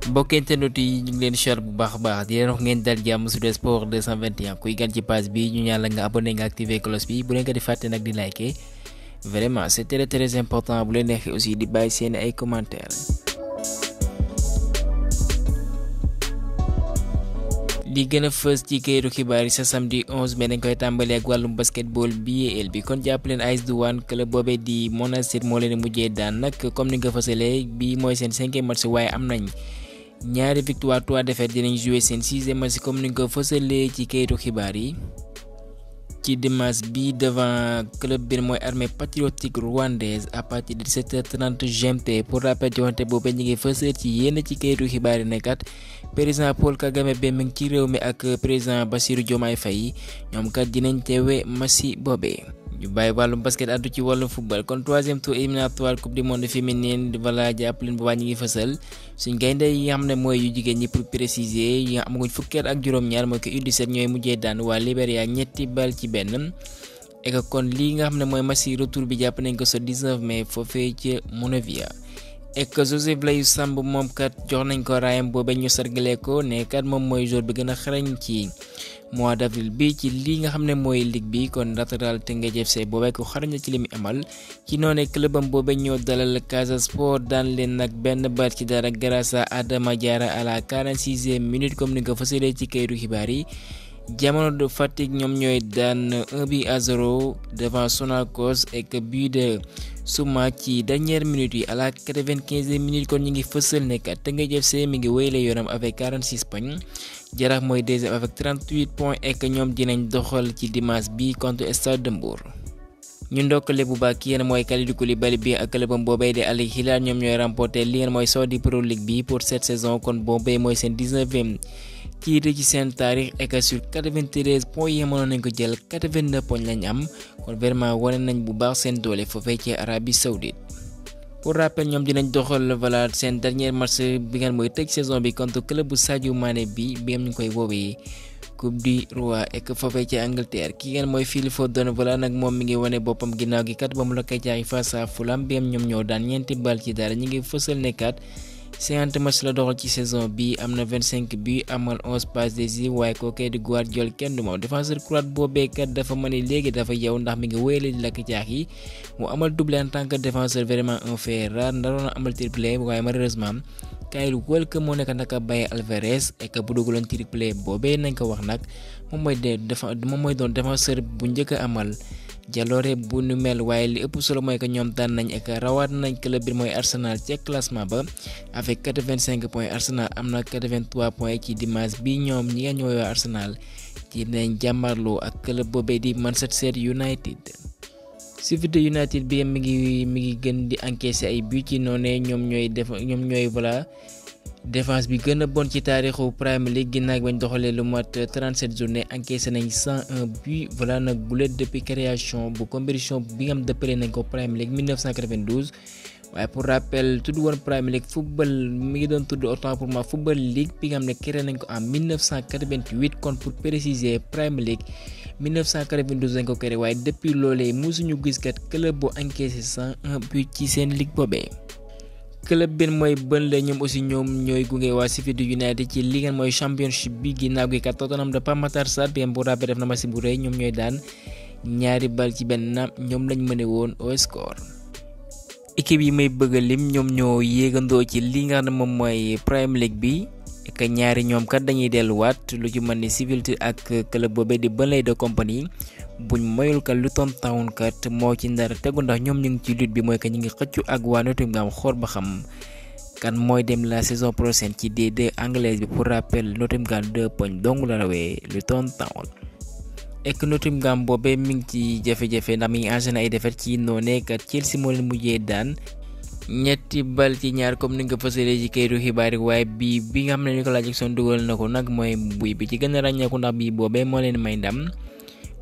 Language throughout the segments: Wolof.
mbokk internet yi ñu ngi leen di bu baax a baax di leen wax ngeen dal jàmm Sud Sport 221 kuy gan ci page bi ñu ñaan la nga abonné nga activé cloche bi bu leen ko di fàtte nag di liker vraiment c'est très important bu leen neexee aussi di bàyyi seen ay commentaires. li gën a fës ci këyitu xibaar yi sa samedi 11 mai dañ koy tàmbalee ak wàllum basketball BAL bi kon jàpp leen AS Douanes club boobee di Monastir moo leen mujjee daan nag comme ni nga ko fësalee bi mooy seen 5e match waaye am nañ ñaari victoire 3 défaites dinañ jouer seen 6e match comme ni nga ko fësalee ci këyitu xibaar yi. ci dimanche bi devant club bi mooy armée patriotique rwandaise à partir de 17h30 GMT pour rappel joxante boobu ñu ngi fësal ci yenn ci kayitu xibaar yi nekkat président Paul Kagame ba mi ngi ci réew mi ak président Bassirou Diomaye Faye ñoom kat dinañ teewe match boobee. ñu bàyyi wàllum basket addu ci wàllum football kon 3e tour éliminatoire coupe du monde féminine voilà jàpp leen bu baax ñu ngi fësal suñ gaynde yi nga xam ne mooy yu jigéen ñi pour préciser yi nga amaguñ fukkeet ak juróom-ñaar mooy ko U17 ñooy mujjee daan waa Libéria ñetti bal ci benn et que kon lii nga xam ne mooy match retour bi jàpp nañ ko sa 19 mai foofee ca Monrovia. et que Joseph Laye Samb moom kat jox nañ ko raayam boobee ñu sargalee ko ne kat moom mooy joueur bi gën a xarañ ci mois d'avril bi ci lii nga xam ne mooy ligue bi kon latéral Teungueth FC boobee ko xarañ ci li mu amal ci noonee clubam boobee ñoo dalal Casa Sport daan leen nag benn bal ci dara grâce à Adama Diarra à la 46e minute comme ni nga ko fësalee ci kayitu xibaar yi. Jamono de Fatick ñoom ñooy daan 1-0 devant Sonacos et que but de Souma ci dernière minute yi à la 95e minute kon ñu ngi fësal ne kat Teungueth FC mi ngi wéyale yoonam avec 46 points Jaraaf mooy deuxième avec 38 points et que ñoom dinañ doxal ci dimanche bi contre Stade de Mbour. ñu ndokkale bu baax ki yéen mooy Kalidou Koulibaly bi ak clubam boobee di Al Hilal ñoom ñooy remporter li ngeen mooy Saudi Pro League bi pour cette saison kon boobee mooy seen 19e titre ci seen taarix et que sur 93 points yi mënoon nañ ko jël 89 points lañ am kon vraiment wane nañ bu baax seen doole foofee ci Arabie Saoudite. pour rappel ñoom dinañ doxal voilà seen dernier match bi ngeen mooy tëj saison bi contre club bu Sadio Mané bi ñu ngi koy woowee Coupe du Roi et que foofee ci Angleterre ki ngeen mooy Phil Foden voilà nag moom mi ngi wane boppam ginnaaw gi kat ba mu la koy jaay face à Fulham ñoom ñoo daan ñeenti bal ci dara ñu ngi fësal ne kat 50 match la doxal ci saison bi am na 25 buts amal 11 passes décisives waaye kookee di Guardiola kenn du moom défenseur croate boobee kat dafa mën ni léegi dafa yow ndax mi ngi wéyale di lakk caax yi mu amal doublé en tant que défenseur vraiment un fait rare ndaroon a amal triplé waaye malheureusement Kyle Walker moo nekk naka Baye Alvarez et que bu dugaloon triplé boobee nañ ko wax nag moom mooy doon défenseur bu njëkk a amal jaloore bu nu mel waaye li ëpp solo mooy que ñoom daan nañ ak rawaat nañ club bi mooy Arsenal ci classement ba avec 85 points Arsenal am na 83 points ci dimanche bi ñoom ñi nga ñooy Arsenal ci nañ jàmmarloo ak club boobee di Manchester United. Sheffield United bi mi ngi gën di encaisser ay buts ci noonee ñoom ñooy voilà défense bi gën a bon ci taarixu Premier League ginnaaw bañ doxalee lu mat 37 journées encaissé nañ 101 buts voilà nag gulet depuis création bu compétition bi nga xam dëppale nañ ko Premier League 1992 waaye pour rappel tudd woon Premier League football mi ngi doon tudd autant pour moi Football League bi nga xam ne créé nañ ko en 1988 kon pour préciser Premier League 1992 dañ ko créé waaye depuis loolee musuñu gis kat club bu encaissé 101 buts ci seen ligue boobee. club bi mooy Burnley ñoom aussi ñoom ñooy gunge waa Sheffield United ci li ngeen mooy championship bi ginnaaw gi kat Tottenham de Pape Matar Sarr bi bu rappel def na match bu rëy ñoom ñooy daan ñaari bal ci benn ñoom lañ mëne woon au score. équipe yi may bëgg a lim ñoom ñoo yéegandoo ci li nga xam ne moom mooy Premier League bi que ñaari ñoom kat dañuy delluwaat lu ci mën ni Sheffield ak club boobee di Burnley de compagnie buñ moyul kat Luton Town kat moo ci ndara tegu ndax ñoom ñu ngi ci lutte bi mooy que ñu ngi xëccu ak waa Nottingham xool ba xam kan mooy dem la saison prochaine ci D2 anglaise bi pour rappel Nottingham 2 points dong la rawee Luton Town. et que Nottingham boobee mi ngi ci jafe-jafe ndax mi ngi enchaîné ay défaites ci noonee kat Chelsea moo leen mujjee daan ñetti bal ci ñaar comme ni nga ko fësalee ci kayitu xibaar yi waaye bi nga xam ne Nicolas Jackson dugal na ko nag mooy buy bi ci gën a ràññeeku ndax bii boobee moo leen may ndam.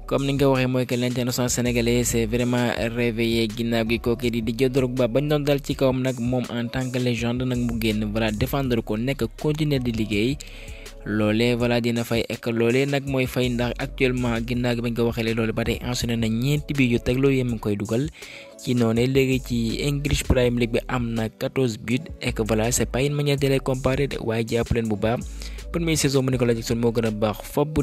comme ni nga waxee mooy que l'international sénégalais c'est vraiment réveillé ginnaaw gi kooku di Didier Drogba bañ doon dal ci kawam nag moom en tant que légende nag mu génn voilà défendre ko nekk continuer di liggéey loolee voilà dina fay ek loolee nag mooy fay ndax actuellement ginnaaw gi bañ ko waxee loolu ba tey enchaîné na ñeenti bi yu tegloo yem ngi koy dugal ci noonu léegi ci English Premier League bi am na 14 buts ek voilà c'est pas une manière de les comparer de waaye jàpp leen bu baax première saison bu Nicolas Jackson moo gën a baax fop bu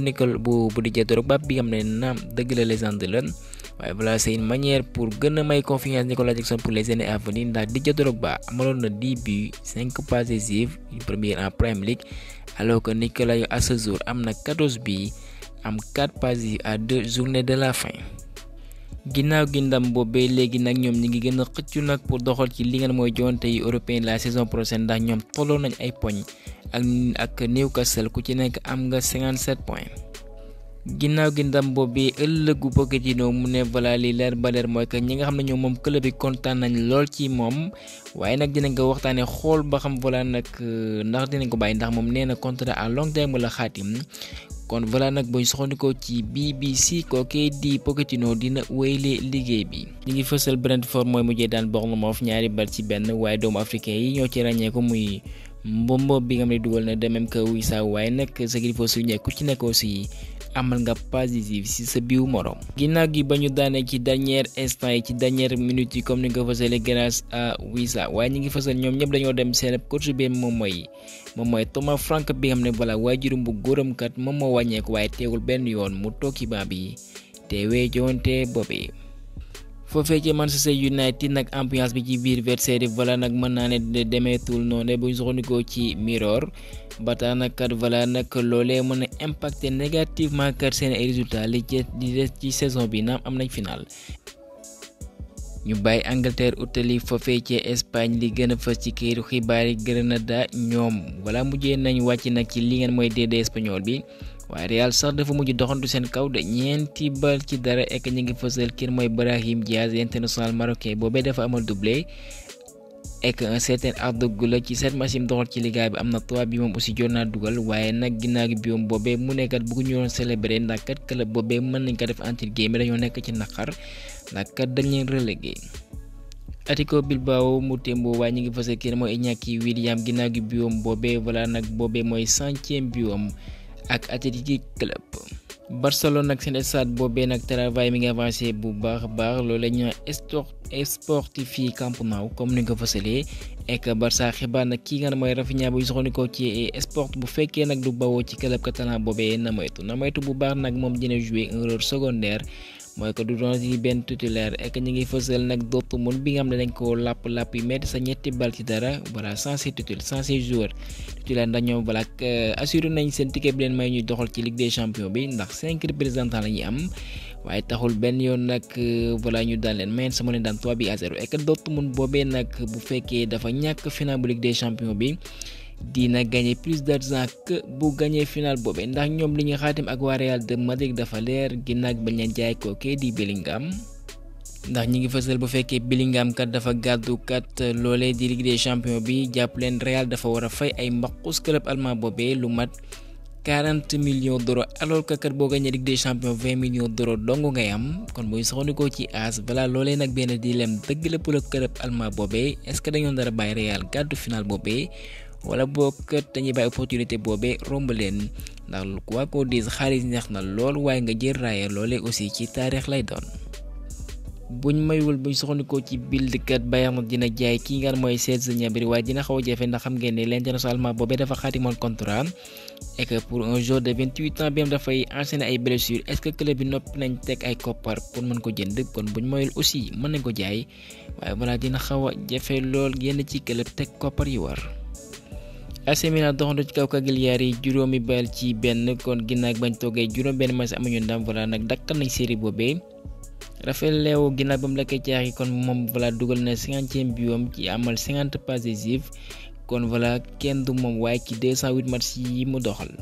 Didier Drogba bi xam ne naam dëgg la légende la waaye voilà c'est une manière pour gën a may confiance Nicolas Jackson pour les années à venir ndax Didier Drogba amaloon na 10 buts 5 passes décisives première en Premier League alors que Nicolas à ce jour am na 14 buts am 4 passes à 2 journées de la fin. ginnaaw gi ndam boobee léegi nag ñoom ñi ngi gën a xëccu nag pour doxal ci li nga mooy joonte yi européen la saison prochaine ndax ñoom tolloo nañ ay poñ ak Newcastle ku ci nekk am nga 57 points. ginnaaw gi ndam boobee ëllëgu Pochettino mu ne voilà li leer ba leer mooy que ñi nga xam ne ñoom moom club bi kontaan nañ lool ci moom waaye nag dinañ ko waxtaanee xool ba xam voilà nag ndax dinañ ko bàyyi ndax moom nee na contrat à long terme la xaatim. kon voilà nag buñ soxandikoo ci BBC kookee di Pochettino dina wéyle liggéey bi. ñi ngi fësal Brentford mooy mujjee daan Bournemouth 2-1 waaye doomu africain yi ñoo ci ràññeeku muy Mbombo bi nga xam ne dugal na de même que Wissa waaye nag ce qu'il faut souligner ku ci nekk aussi amal nga passe décisive ci sa biiw morom. ginnaaw gi ba ñu daanee ci dernier instant yi ci dernière minute yi comme ni nga ko fësalee grâce à Wissa waaye ñi ngi fësal ñoom ñëpp dañoo dem seen coach bi moom mooy Thomas Frank bi nga xam ne voilà waajurum bu góoram kat moom moo wàññeeku waaye teewul benn yoon mu toog ci banc bi teewee joonte boobee. foofee ci Manchester United nag ambiance bi ci biir vestiaire voilà nag mën naa ne demeetul noonu bu ñu soxandikoo ci Mirror ba tax nag kat voilà nag loolee mën a impacter négativement kat seen ay résultats li des ci saison bi naam am nañ final. ñu bàyyi Angleterre utali foofee ci Espagne li gën a fës ci këyitu xibaar yi Granada ñoom voilà mujjee nañ wàcc nag ci li ngeen mooy DD espagnol bi. waaye Real sax dafa mujj doxantu seen kaw de 4-0 ek ñi ngi fësal kii mooy Brahim Diaz international marocain boobee dafa amal doublé ek un certain Arda Güler ci 7 matchs yi doxal ci liga bi am na 3 bi moom aussi jot naa dugal waaye nag ginnaaw gi biom boobee mu nekkat bëgg ñu woon célébrer ndax kat club boobee mën nañ ko def entre guillemets dañoo nekk ci naqar ndax kat dañ leen relégué. Athletic Bilbao mu témbo waaye ñi ngi fësal kii mooy Iñaki Williams ginnaaw gi biom boobee voilà nag boobee mooy 100e biom ak Athletic Club. Barcelone nag seen stade boobee nag travail mi ngi avancé bu baax loolu ñu sportifié Camp Nou comme ni nga ko fësalee ek Barça xibaar nag kii nga ne mooy Rafinha bu soxandikoo ci sport bu fekkee nag du bawoo ci club catalan boobee na moytu bu baax nag moom dina jouer un rôle secondaire mooy ko du doon ci benn titulaire ek ñu ngi fësal nag Dortmund bi nga xam ne dañ ko làpp yi metti sa ñetti bal ci dara voilà sans ses joueurs titulaire ndax ñoom voilà assuré nañ seen ticket bi leen may ñuy doxal ci Ligue des Champions bi ndax 5 représentants la ñuy am waaye taxul benn yoon nag voilà ñu daan leen mayen sama leen daan 3-0 ek Dortmund boobee nag bu fekkee dafa ñàkk final bu Ligue des Champions bi dina gagner plus d'argent que bu gagner final boobee ndax ñoom li ñu xaatim ak waa Real de Madrid dafa leer ginnaaw bañ leen jaay kookee di Bellingham ndax ñi ngi fësal bu fekkee Bellingham kat dafa gàddu kat loolee di Ligue des Champions bi jàpp leen Real dafa war a fay ay mbaqus club allemand boobee lu mat 40 millions d'euros alors que kat boo gagné Ligue des Champions 20 millions d'euros dong ngay am kon muy soxandikoo ci AS voilà loolee nag benn dilemme dëgg la pour le club allemand boobee est-ce que dañoo dara bàyyi Real gàddu final boobee wala boog kat dañuy bàyyi opportunité boobee romb leen ndax quoi qu'on dise xaalis neex na lool waaye nga jël raaya loolee aussi ci taarix lay doon. buñ mayul buñ soxandikoo ci Bild kat Bayern dina jaay kii nga mooy Serge Gnabry waaye dina xaw a jafe ndax xam ngeen ne l'international allemand boobee dafa xaatimoon contrat et que pour un joueur de 28 ans bi am dafay enchaîner ay blessures est-ce que club bi noppi nañ teg ay koppar pour mën ko jënd kon buñ mayul aussi mën nañ ko jaay waaye voilà dina xaw a jafe lool yenn ci club teg koppar yi war. AC Milan doxantu ci kaw Cagliari juróomi bal ci benn kon ginnaaw bañ toogee juróom benn match amuñu ndam voilà nag dakkal nañ série boobee. Raphaël Leao ginnaaw ba mu la koy caaxi kon moom voilà dugal na 50e biom ci amal 50 passes décisives kon voilà kenn du moom waaye ci 208 matchs yi mu doxal.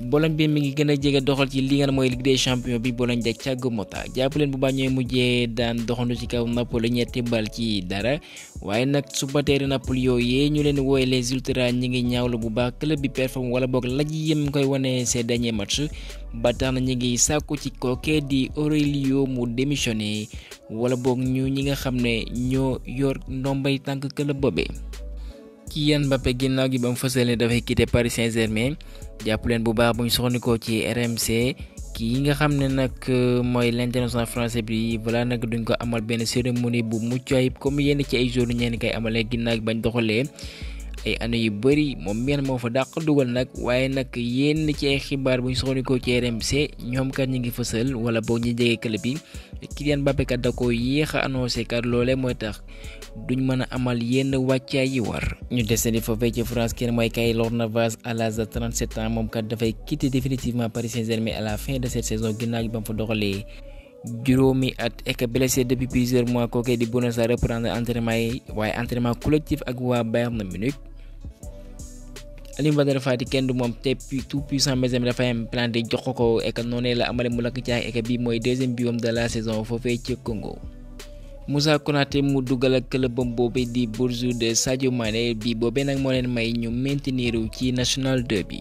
Bologne bi mi ngi gën a jege doxal ci li nga mooy Ligue des Champions bi Bologne de Thiago Motta jàpp leen bu baax ñooy mujjee daan doxandu ci kaw Napoli 3-0 waaye nag supporters Napoli yooyu ñu leen wooye les ultras ñi ngi ñaawlu bu baax club bi performe wala boog laj yëm koy wane ces derniers matchs ba tax na ñi ngi sàkku ci kookee di Aurelio mu démissionné wala boog ñi nga xam ne ñoo yor ndombay tànk club boobee. Kylian Mbappé ginnaaw gi ba mu fësal ne dafay quitter Paris Saint-Germain jàpp leen bu baax bu ñu soxandikoo ci RMC kii nga xam ne nag mooy l'international français bi voilà nag duñ ko amal benn cérémonie bu mucc ayib comme yenn ci ay jours ñeen kay amalee ginnaaw gi bañ doxalee ay année yu bëri moom meen moo fa dàq dugal nag waaye nag yenn ci ay xibaar bu ñu soxandikoo ci RMC ñoom kat ñu ngi fësal wala boog ñu jege club bi Kylian Mbappé kat da ko yéex a annoncé kat loolee mooy tax duñ mën a amal yenn wàccaay yi war. ñu desandi foofee ci France kenn mooy Keylor Navas à l'âge de 37 ans moom kat dafay quitter définitivement Paris Saint-Germain à la fin de cette saison ginnaaw gi ba mu fa doxalee juróomi at et blessé depuis plusieurs mois kookee di Bouna Sarr reprendre entraînement yi waaye entraînement collectif ak waa Bayern Munich. Aliou Badara Fati kenn du moom te tout puissant Benjamin dafay am plan de jox ko et noonu la amale mu lakk caay et bi mooy deuxième biom de la saison foofee ci Congo. Moussa Konaté mu dugal ak clubam boobee di Bourges de Sadio Mané bi boobee nag moo leen may ñu maintenir ci National 2 bi.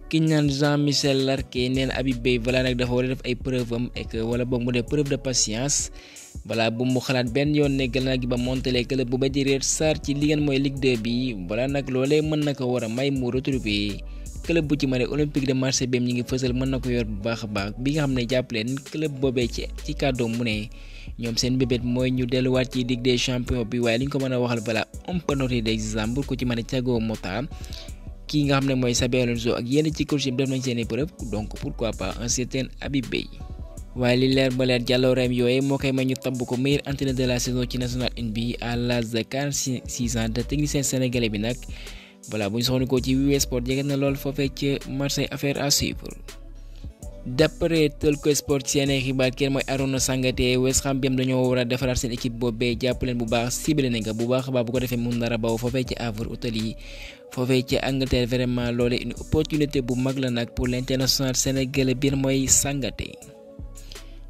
ki ñu naan Jean-Michel Larquet neen Habib Beye voilà nag dafa war a def ay preuve am et wala boog mu def preuve de patience. voilà bu mu xalaat benn yoon ne gannaaw gi ba montelee club bu ba di Red Star ci li ngeen mooy Ligue 2 bi voilà nag loolee mën na ko war a may mu retrouver club bu ci mane Olympique de Marseille bi ñi ngi fësal mën na ko yor bu baax a baax bi nga xam ne jàpp leen club boobee ci kàddoom mu ne ñoom seen bébét mooy ñu delluwaat ci Ligue des champions bi waaye li ñu ko mën a waxal voilà on peut noter d'exemple ku ci mën a Thiago Motta kii nga xam ne mooy Xabi Alonso ak yenn ci coach yi def nañ seen i preuve donc pourquoi pas un certain Habib Beye. waaye li leer ba leer jàllooreem yooyu moo koy may ñu tabb ko meilleur entraîneur de la saison ci National 1 bi à l'âge de 46 ans de technicien sénégalais bi nag voilà bu ñu soxla ci Wii Sport jege na lool foofee ci Marseille affaire à suivre. d'après Talk Sport ci yeneen xibaar kenn mooy Arona Sangaté West Ham bi dañoo war a defaraat seen équipe boobee jàpp leen bu baax ciblé nañ ko bu baax a baax bu ko defee mun dara baw foofee ci Havre Italie foofee ci Angleterre vraiment loolee une opportunité bu mag la nag pour l'international sénégalais bi mooy Sangaté.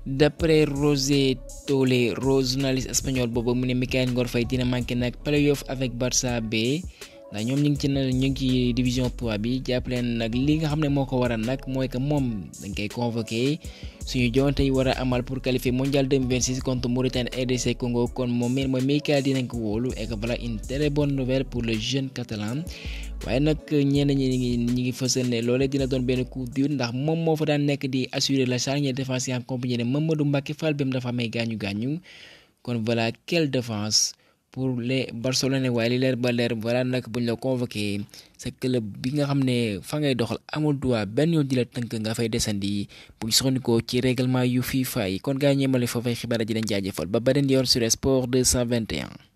d'après José Tolé journaliste espagnol boobu mu ne Mikayil Ngor Faye dina manqué nag playoff avec Barça B ndax ñoom ñu ngi ci division 3 bi jàpp leen nag li nga xam ne moo ko waral nag mooy que moom dañ koy convoqué suñu joŋante yi war a amal pour qualifier mondial 2026 contre Mauritanie RDC Congo kon moom mooy Mikayil dinañ ko wóolu et que voilà une très bonne nouvelle pour le jeune catalan. waaye nag ñenn ñi ngi fësal ne loolee dina doon benn coup dur ndax moom moo fa daan nekk di assurer la charnière défensive en compagnie de Mamadou Mbacké Fall bi mu dafa amee gaañu kon voilà quelle défense pour les Barcelonais waaye li leer ba leer voilà nag buñ la convoqué sa club bi nga xam ne fa ngay doxal amul droit benn yoon di la tënk nga fay desandi buñ soxandikoo ci règlement yu FIFA yi kon gaa ñeemale foofay xibaar ji leen jaajëfal ba beneen yoon sur Sport 221.